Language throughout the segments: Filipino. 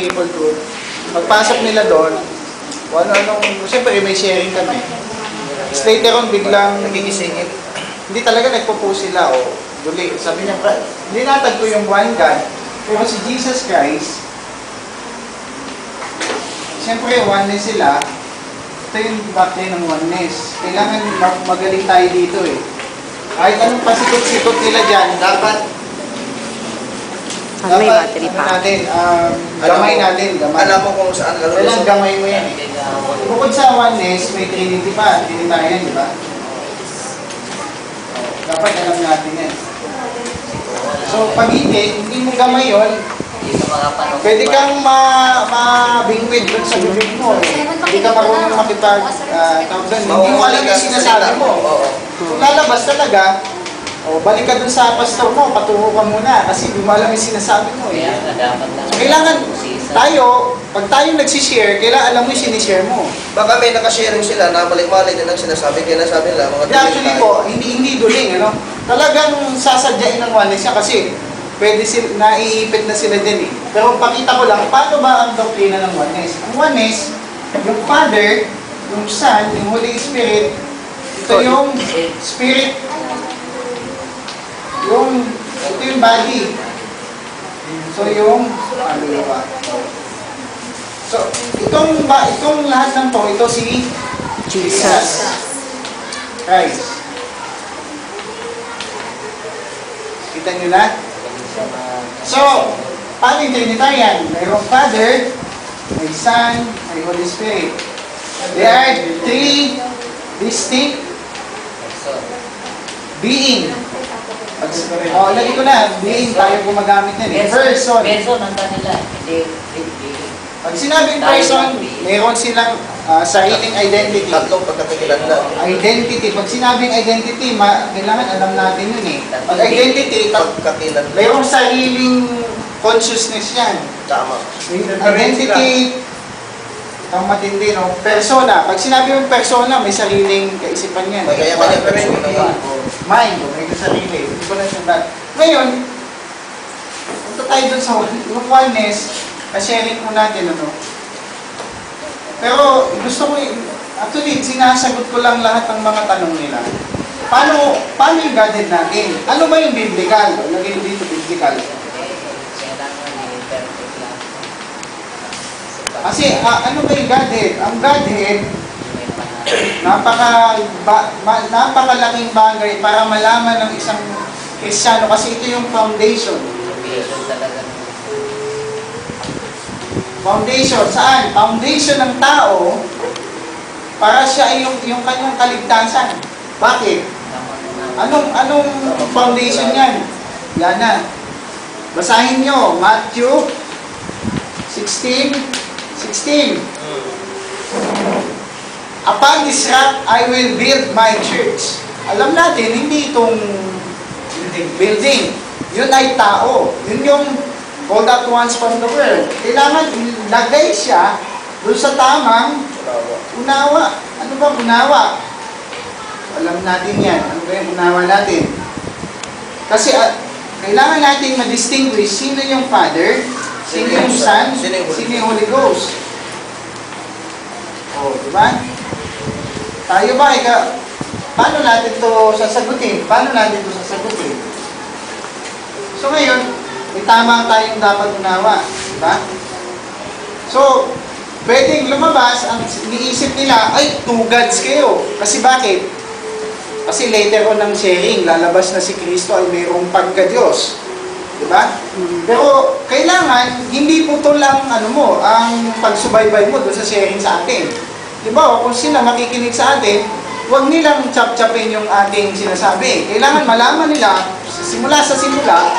triple truth. Pagpasok nila doon, siyempre may sharing kami. Tapos later on, biglang nagigisingin. Hindi talaga nagpo-post sila, duli. Sabi niya, linatag ko yung one God. Pero si Jesus Christ, siyempre, oneness sila. Ito yung doctrine ng oneness. Kailangan magaling tayo dito eh. Kahit anong pasikot-sikot nila dyan, dapat gamay natin. Alam mo kung saan lalo. Kailangan gamay mo yan eh. Bukod sa oneness, may Trinity pa. Trinitarian, di ba? Dapat alam natin yan. So, pag hindi mo gamay yun, pwede kang mabingwid dun sa bibig mo eh. Hindi ka marunong hindi mo alam yung sinasabi mo. Kung lalabas talaga, balik ka dun sa pastor mo, patungo ka muna kasi hindi mo alam yung sinasabi mo eh. So, kailangan tayo, pag tayo nagsishare, kailangan alam mo yung sinishare mo. Baka may nakasharing sila na mali-mali din ang sinasabi, kaya nasabi nila mga actually po, hindi duling, ano? Talagang sasadyain ng oneness siya kasi pwede naiipit na sila din eh. Pero pakita ko lang, paano ba ang doktrina ng oneness? Ang oneness, yung Father, yung Son, yung Holy Spirit, ito yung Spirit, ito yung body. So yung, So, itong lahat ng to, ito si Jesus Christ. Kita nyo na? So, paano yung Trinitarian? Mayroong Father, may Son, may Holy Spirit. There are three distinct being. Lagi ko na, being tayo gumagamit yan eh. Person. Person ang kanila. Pag sinabing person, mayroon silang sariling identity. Tatlong pagkatikilan lang. Identity. Pag sinabing identity, kailangan alam natin yun eh. Pag identity, pagkakilan. mayroong sariling consciousness yan. Tama. Identity, ang matindi, no? Persona. Pag sinabi mong persona, may sariling kaisipan yan. May kaya-kaya persona naman. Mind, may sarili. Hindi ko na sundan. Ngayon, punta tayo dun sa oneness, sharing po natin, ano. Pero, gusto ko, actually, sinasagot ko lang lahat ng mga tanong nila. Paano yung Godhead natin? Ano ba yung biblical? Lagay ko dito, biblical. Kasi, ano ba yung Godhead? Ang Godhead, napakalaking bagay para malaman ng isang Kristiyano kasi ito yung foundation. Foundation, saan? Foundation ng tao para siya ay yung kanyang kaligtasan. Bakit? Anong foundation yan? Yan na. Basahin nyo, Matthew 16:16. Upon this rock, I will build my church. Alam natin, hindi itong building. Yun ay tao. Yun yung called out once from the world. Kailangan ilagay siya doon sa tamang unawa. Ano ba unawa? Alam natin yan. Ano ba yung unawa natin? Kasi kailangan natin ma-distinguish sino yung Father, sino yung Son, sino yung Holy Ghost. Diba? Tayo ba, paano natin ito sasagutin? So ngayon, may tama tayong dapat unawa. Diba? So, pwedeng lumabas, ang iniisip nila, ay, 2 gods kayo. Kasi bakit? Kasi later on ng sharing, lalabas na si Kristo ay mayroong pagka-Diyos. Diba? Pero, kailangan, hindi po ito lang, ang pagsubaybay mo doon sa sharing sa atin. Diba? Kung sila makikinig sa atin, huwag nilang chap-chapin yung ating sinasabi. Kailangan malaman nila, simula sa simula,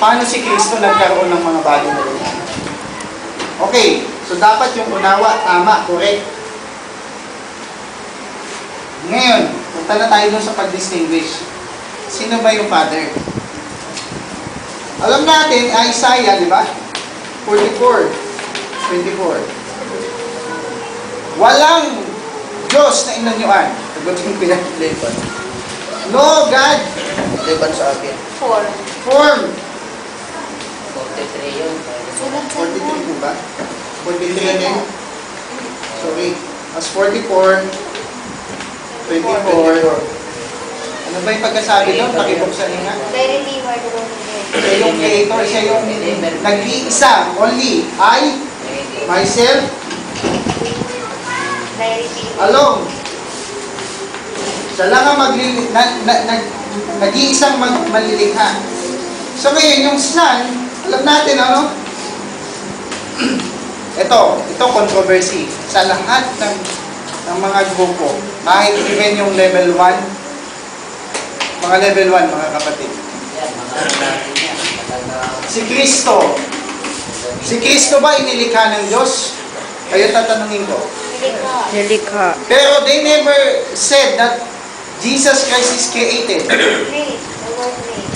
paano si Kristo nagkaroon ng mga bagay na rin. Okay, so dapat yung unawa, tama, correct. Ngayon, punta na tayo dun sa pag-distinguish. Sino ba yung Father? Alam natin, Isaiah, di ba? 44:24. Walang Diyos na inanyuan. Sagutin ko yan. No God. Liban sa akin. Form. 43 yun. 43 po ba? 43 again. Sorry. As 44, 24. Ano ba yung pagkasabi doon? Pakibuksan niyo nga. The Redeemer, the one who lives. Siya yung creator, siya yung nag-iisa. Only, I, myself, The Redeemer. alone. Siya lang ang nag-iisang malilikha. So ngayon, yung Son, alam natin, ano? Ito controversy. Sa lahat ng mga grupo, kahit even yung level 1, mga level 1, mga kapatid. Si Kristo. Si Kristo ba inilikha ng Diyos? Kayo tatanungin ko. Nilikha. Pero they never said that Jesus Christ is created. Made. The word made.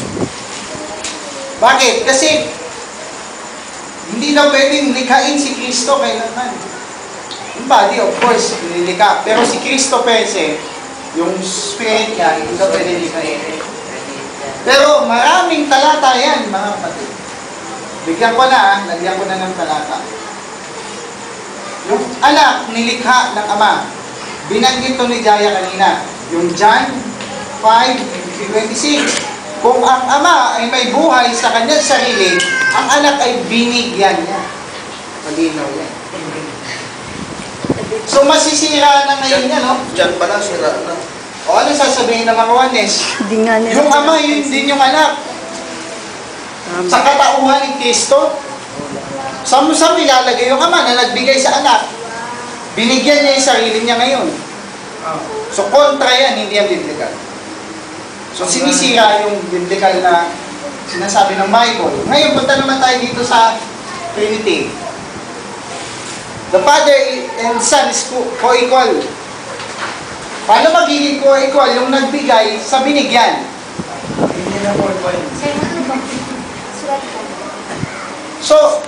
Bakit? Kasi hindi na pwedeng likhain si Kristo kailanman. Yung body, of course, nilikha. Pero si Kristo per se, yung spirit niya, hindi ka pwede likhain. Pero maraming talata yan, mga kapatid. Bigyan ko na, lagyan ko na ng talata. Yung anak, nilikha ng ama. Binanggit to ni Jaya kanina. Yung John 5:26. Kung ang ama ay may buhay sa kanyang sarili, ang anak ay binigyan niya. Malinaw yan. So masisira na ngayon yan, no? Diyan pala, sira na. O ano sasabihin ng mga Juanes? Hindi nga nila. Yung ama, yun din yung anak. Sa katauhan ni Kristo, saan ilalagay yung ama na nagbigay sa anak? Binigyan niya yung sarili niya ngayon. So kontra yan, hindi yan biblical. So sinisira yung biblical na sinasabi ng Bible. Ngayon, punta naman tayo dito sa Trinity. The Father and Son is co-equal. Paano magiging co-equal yung nagbigay sa binigyan? Sir, ano ba? Sulat ka. So,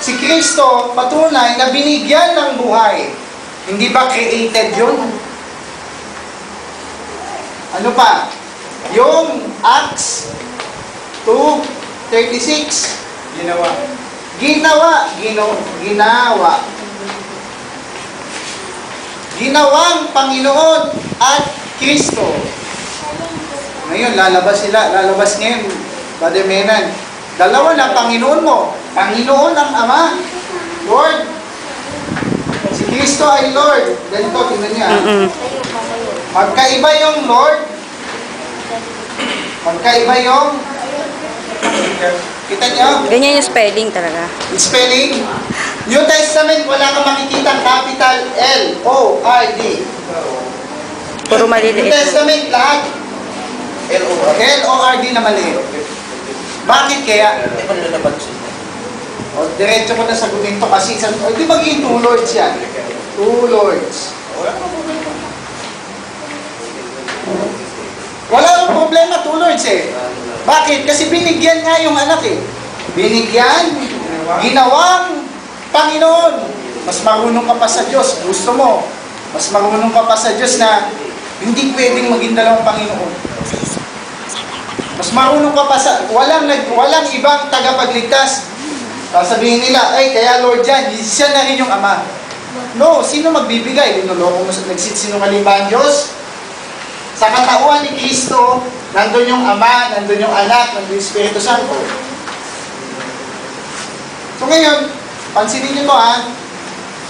si Kristo patunay na binigyan ng buhay. Hindi ba created yun? Ano pa? Yung Acts 2:36. Ginawa. Ginawang Panginoon at Kristo. Ngayon, lalabas ngayon, Brother Menan. Dalawa na Panginoon mo. Panginoon ang Ama, Lord. Si Kristo ay Lord. Ganito, tingnan niya. Tayo, mamayo. Magkaiba yung Lord. Magkaiba yung... Kita niyo? Ganyan yung spelling talaga. Spelling. New Testament, wala kang makikita capital L-O-R-D. Puro New maliliit. Testament, lahat L-O-R. L-O-R-D na mali. Bakit kaya? Hindi pa nila napansin. O, diretso ko na sagutin to kasi di magiging two lords yan. Two lords. Wala nang problema, two lords eh. Bakit? Kasi binigyan nga yung anak eh. Binigyan, ginawang Panginoon. Mas marunong ka pa sa Diyos. Gusto mo, mas marunong ka pa sa Diyos na hindi pwedeng maging dalawang Panginoon. Mas marunong ka pa sa... Walang ibang tagapagligtas. Sasabihin nila, ay, kaya Lord yan, siya na rin yung Ama. No, sino magbibigay? Linuloko mo sa nagsisinungaling ba ang Diyos? Sa katauhan ni Kristo, nandun yung Ama, nandun yung Anak, nandun yung Espiritu Santo. So ngayon, pansinin nyo to ha,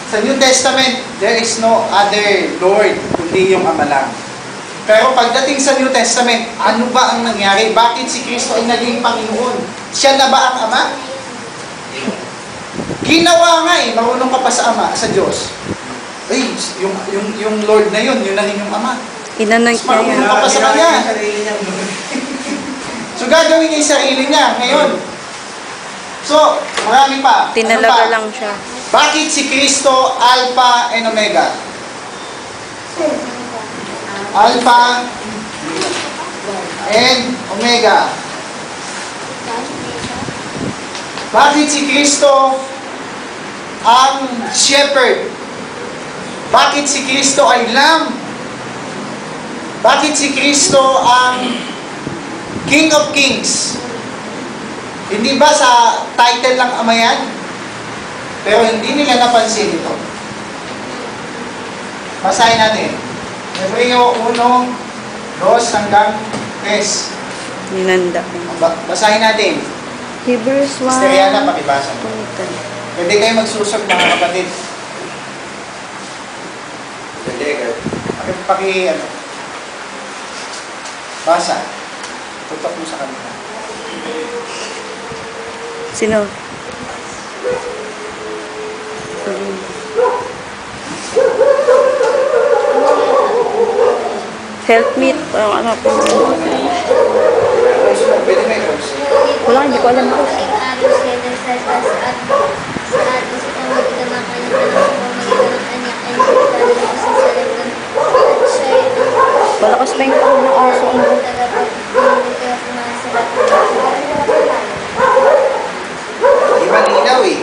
sa New Testament, there is no other Lord, kundi yung Ama lang. Pero pagdating sa New Testament, ano ba ang nangyari? Bakit si Kristo ay naging Panginoon? Siya na ba ang Ama? Ginawa nga eh, marunong ka pa sa Ama, sa Diyos. Ay, yung Lord na yun na rin yung Ama. Inanoint niya yan. Marunong ka pa sa Kanya. So gagawin niya yung sarili niya ngayon. So, marami pa. Tinalaga lang siya. Bakit si Kristo Alpha and Omega? Alpha and Omega. Bakit si Kristo ang shepherd? Bakit si Kristo ay lamb? Bakit si Kristo ang King of Kings? Hindi ba sa title lang Ama yan? Pero hindi nila napansin ito. Basahin natin. Hebreo 1, 2 hanggang 3. Ninanda. Basahin natin. Hebrews 1. Esteriana, pakibasa. Pwede kayo magsusog mga kapatid. Ano? Basa. Tutok mo sa kanila. Sino? Help me. Ano po? Pwede may close. Wala, hindi ko alam po. Alos kaya sa atos itawag ito ng kanyang tanong kung magitan ng kanyang ay sa sarilitan at siya'y Malakas pa yung tawag ng aso. tagapagpili kaya pumasarap Di ba linaw eh?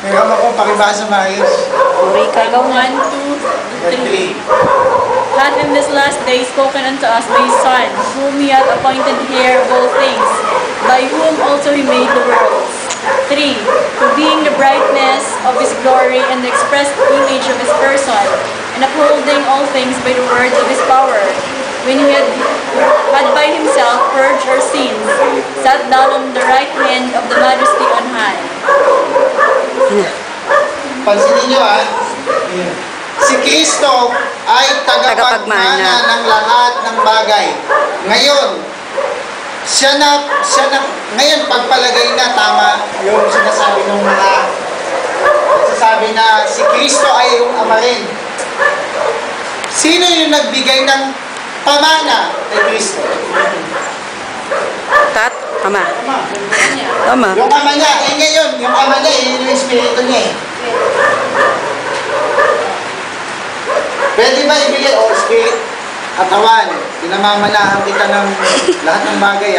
Meron akong pakibasa maayos. Uri ka. Ikaw 1, 2, 3. 3. Hath in this last day spoken unto us by his Son, whom he hath appointed heir of all things, by whom also he made the worlds. 3. Who being the brightness of his glory and the express image of his person, and upholding all things by the words of his power, when he had by himself purged our sins, sat down on the right hand of the majesty on high. Pansinin nyo si Kristo ay tagapagmana ng lahat ng bagay. Ngayon, ngayon pagpalagay na tama yung sinasabi ng mga nagsasabi na si Kristo ay yung Ama rin. Sino yung nagbigay ng pamana kay Kristo? Kat? Ama. Tama. Yung Ama niya. Ngayon, yung Ama niya, yung Espiritu niya eh. Pwede ba ibigay, oh, Spirit, katawan, pinamamanahan kita ng lahat ng bagay,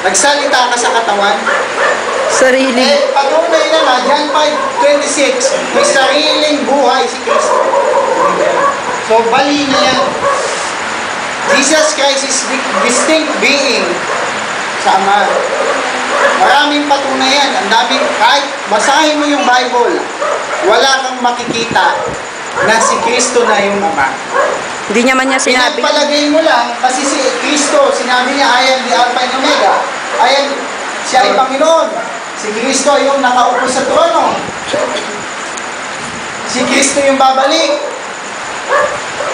Nagsalita ka sa katawan. Sarili. Patunay na nga, John 5:26, may sariling buhay si Kristo. So, bali na yan. Jesus Christ is distinct being sa Ama. Maraming patunay yan. Ang daming, kahit basahin mo yung Bible, wala kang makikita na si Kristo na yung Ama. Hindi niya man niya sinabi. Pinagpalagay mo lang, kasi si Kristo, sinabi niya, I am the Alpha and Omega. Siya ay Panginoon. Si Kristo yung nakaupo sa trono. Si Kristo yung babalik.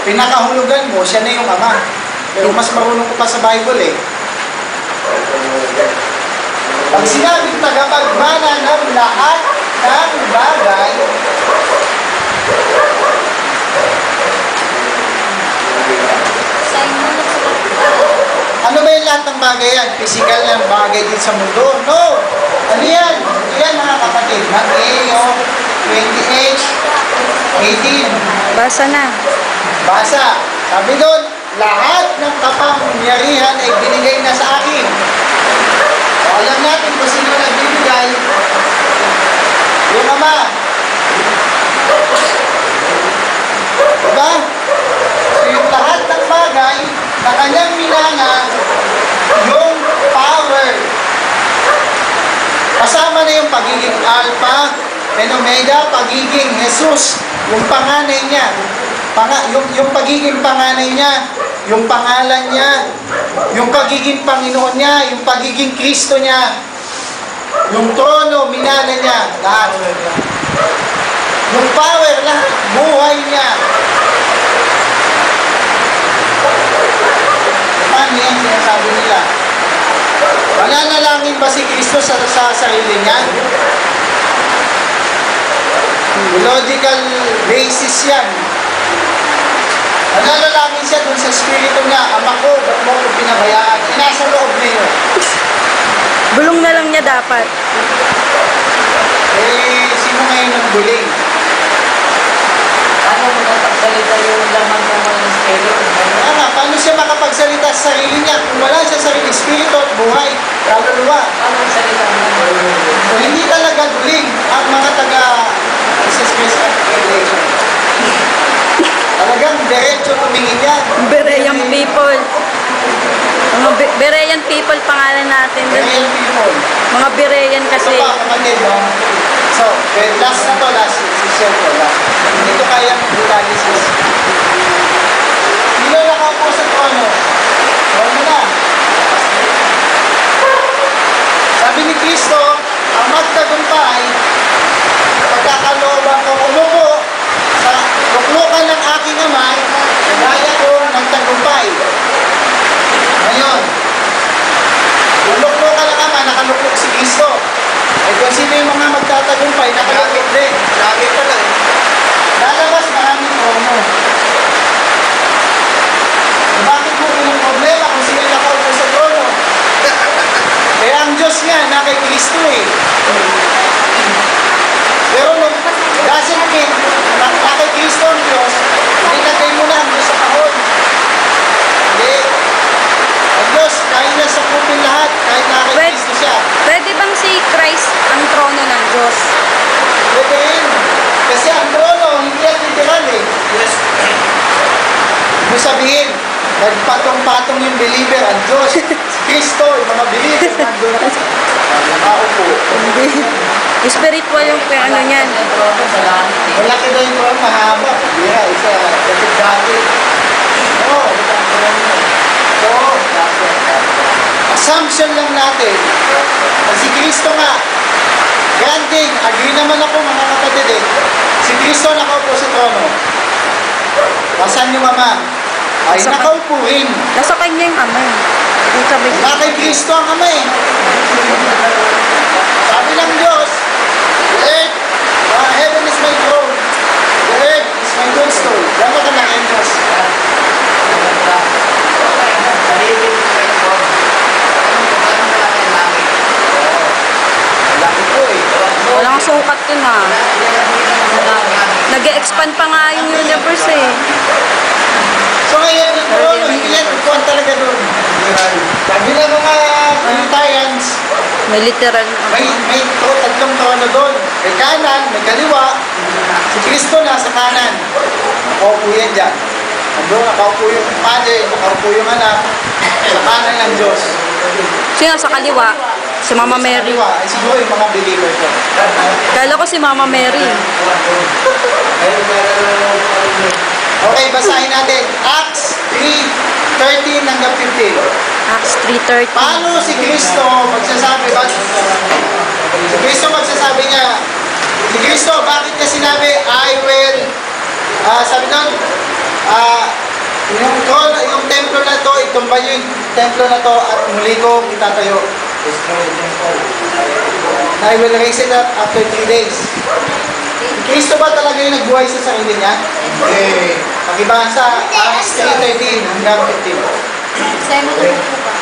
Pinakahulugan mo, siya na yung Ama. Pero mas marunong ko pa sa Bible eh. Pag sinabing tagapagmana ng lahat ng bagay, ano ba yung lahat ng bagay yan? Physical na bagay din sa mundo? No! Ano yan? Ito yan mga kapatid. Mateo 28:18. Basa na. Basa. Sabi doon, lahat ng kapangyarihan ay binigay na sa akin. So, alam natin kung sino nagbibigay. Yung Ama. Diba? So, yung lahat ng bagay na kanyang minana, yung power. Kasama na yung pagiging Alpha and Omega, pagiging Jesus, yung panganay niya. Yung pagiging panganay niya, yung pangalan niya, yung pagiging Panginoon niya, yung pagiging Kristo niya, yung trono, minana niya, lahat. Yung power, lahat, buhay niya. Paano yan sinasabi nila? Mananalangin ba si Kristo sa sarili niya? Logical basis yan. Nananalangin siya dun sa spirito niya, Ama ko, ba't mo ko pinabayaan? Nasa loob na yun. Bulong na lang niya dapat. Sino ngayon ang buling? Paano makapagsalita yung laman ng mga espiritu? Paano siya makapagsalita sa sarili niya kung wala siya sa espiritu at buhay? Kaluluwa. Paano magsalita ng So, hindi talaga buling ang mga taga-Space Revelation. Talagang diretso tumingin yan. Berean people. Mga Berean people pangalan natin. Berean people. Mga Berean kasi. Ito pa, kapatid, So, last na to, last. Si-share ko, last. Hindi ko kayang analysis. Sino nakaupo sa trono? Trono na. Sabi ni Kristo, ang magtagumpay, pagkakalooban ko umupo sa luklukan ng aking ama, kagaya ko ng tagumpay. Ngayon, yung luklukan ng ama, nakalukluk si Kristo. Eh kung sino yung mga magtatagumpay, nakalukluk din. Lagi pa lang. Lalabas maraming trono. Bakit mo yung problema kung sino yung nakaupo sa trono? Kaya ang Diyos nga, na kay Kristo eh. Pero nung doesn't mean na kay Kristo ang Diyos, ilagay mo na ang Diyos sa kahon. Hindi. Ang Diyos, kaya niya sakupin lahat, kahit na kay Kristo siya. Pwede bang si Christ ang trono ng Diyos? Pwede rin. Kasi ang trono, hindi yan literal eh. Yes. Ibig sabihin, nagpatong-patong yung believer ang Diyos. Si Kristo, yung mga believer, nandun nakaupo. Hindi. Spiritual yung ano niyan. Ang trono sa langit eh. Malaki daw yung trono, mahaba. Bira, isa, dati. Oo, ito ang trono. So, assumption lang natin na si Kristo nga, granting, agree naman ako mga kapatid eh, si Kristo nakaupo sa trono. Pasan yung ama? Ay nakaupo rin. Nasa kanya yung ama. Yung sabi ko. Na kay Kristo ang ama eh. Sabi ng Diyos, the earth, heaven is my throne, the earth is my footstool. Gano'n ka na kayong Diyos? Laki po eh. Walang sukat yun ah. Nag-expand pa nga yung universe eh. So ngayon, yung trono, hindi yan upuan talaga doon. Sabi ng mga Trinitarians, May literal na. may tatlong trono doon. May kanan, may kaliwa. Si Kristo nasa kanan. Nakaupo yan dyan. Andun, nakaupo yung Padre, nakaupo yung anak. Sa kanan ng Diyos. Sino sa kaliwa? Si Mama Sa Mary. kaliwa, ay siguro yung mga believer ko. Kala ko si Mama Mary. Okay, basahin natin. Acts 3:13 hanggang 15. Acts 3:30. Paano si Kristo magsasabi ba? Si Kristo magsasabi niya, si Kristo, bakit niya sinabi, I will, sabi nun, yung templo na to, itumba yung templo na to at muli ko itatayo. I will raise it up after 3 days. Kristo ba talaga yung nagbuhay sa sarili niya? Hindi. Pakibasa, Acts 3:13 hanggang 15. Sa'yo mo na po ba?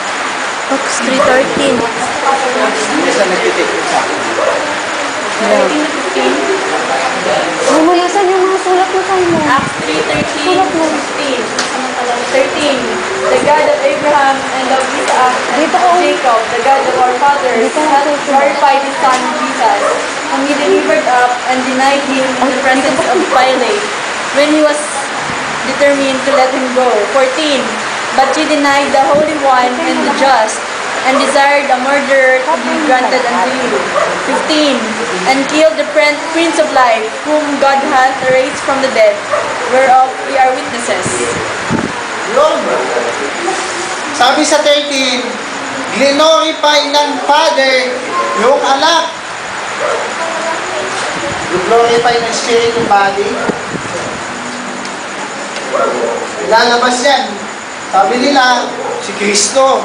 Acts 3:13. Hindi sa nagtitik sa akin. 13 to 15. Bumulasan yung mga sulat mo tayo. Acts 3:13 to 15. Samantala, 13. The God of Abraham and of Isaac and of Jacob, the God of our fathers, has glorified his son Jesus, whom he delivered up and denied him in the presence of Pilate, when he was determined to let him go. 14. But ye denied the Holy One and the just, and desired a murderer to be granted unto you. 15. And killed the Prince of Life, whom God hath raised from the dead, whereof we are witnesses. Yun. Sabi sa 13, glorify ng Father yung anak. Glorify ng Spirit yung body. Lalabas yan. Sabi nila, si Kristo,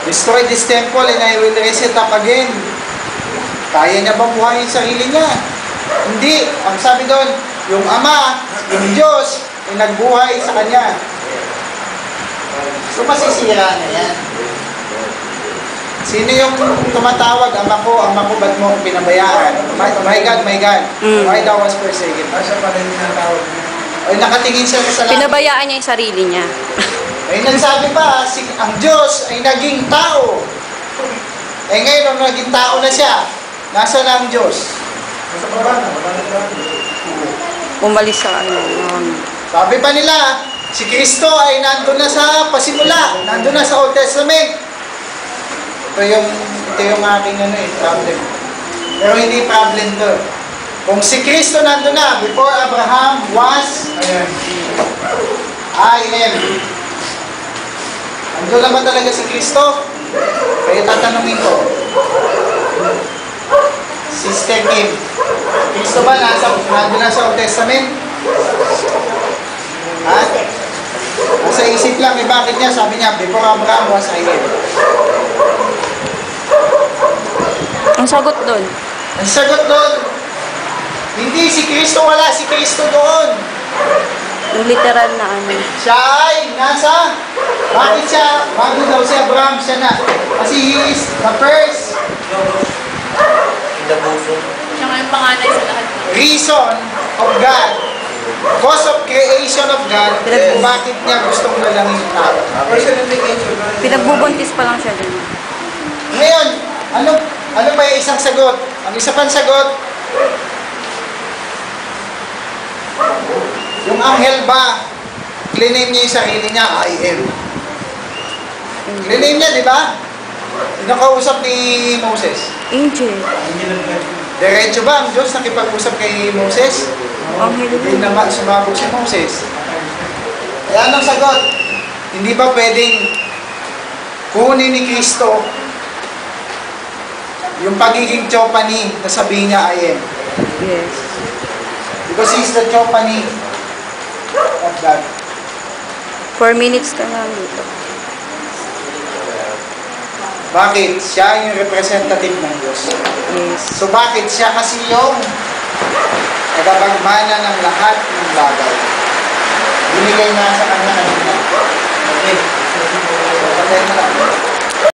destroy this temple and I will raise it up again. Kaya niya bang buhayin yung sarili niya? Hindi. Ang sabi doon, yung Ama, yung Diyos, ay nagbuhay sa Kanya. So masisira na yan. Sino yung tumatawag, Ama ko, ba't mo akong pinabayaan? My God, why thou was forsaken? Asa pa rin yung tawag niya? Ay nakatingin siya sa langit. Pinabayaan niya yung sarili niya. Ay nagsabi pa, ang Diyos ay naging tao. Eh ngayon, nung naging tao na siya, nasa na ang Diyos? Nasa baba na, wala na. Umalis sa ano. Sabi pa nila, si Kristo ay nandun na sa pasimula, nandun na sa Old Testament. Ito yung aking problem. Pero hindi problem to. Kung si Kristo nandun na, before Abraham was, ayan, I am. Nandun na ba talaga si Kristo? Kaya tatanungin ko. Sister Kim, Kristo ba nandun na sa Old Testament? Ha? Nasa isip lang, bakit niya? Sabi niya, before Abraham was I am. Ang sagot doon. Ang sagot doon, hindi si Kristo, wala si Kristo doon. Yung literal na ano. Siya ay nasa, bakit siya, bago daw si Abraham, siya na. Kasi he is the first Siya nga yung panganay sa lahat. reason of God. Cause of creation of God, kung bakit niya gustong lalangin yung tao. Personification. Pinagbubuntis pa lang siya doon. Ngayon, ano pa yung isang sagot? Ang isa pang sagot, yung anghel ba, cliname niya yung sarili niya, I am. Cliname niya, di ba? Nakausap ni Moses. Angel. Diretso ba ang Diyos nakipag-usap kay Moses? Anghel. Hindi naman sumabog si Moses. Kaya anong sagot? Hindi ba pwedeng kunin ni Kristo yung pagiging Chopani na sabihin niya I am? Yes. Because He's the Chopani of God. 4 minutes ka na dito. Bakit? Siya yung representative ng Diyos. Yes. So bakit? Siya kasi yung nagabagmana ng lahat ng bagay. Binigay na sa kanya kanina. Okay. So, patay na lang.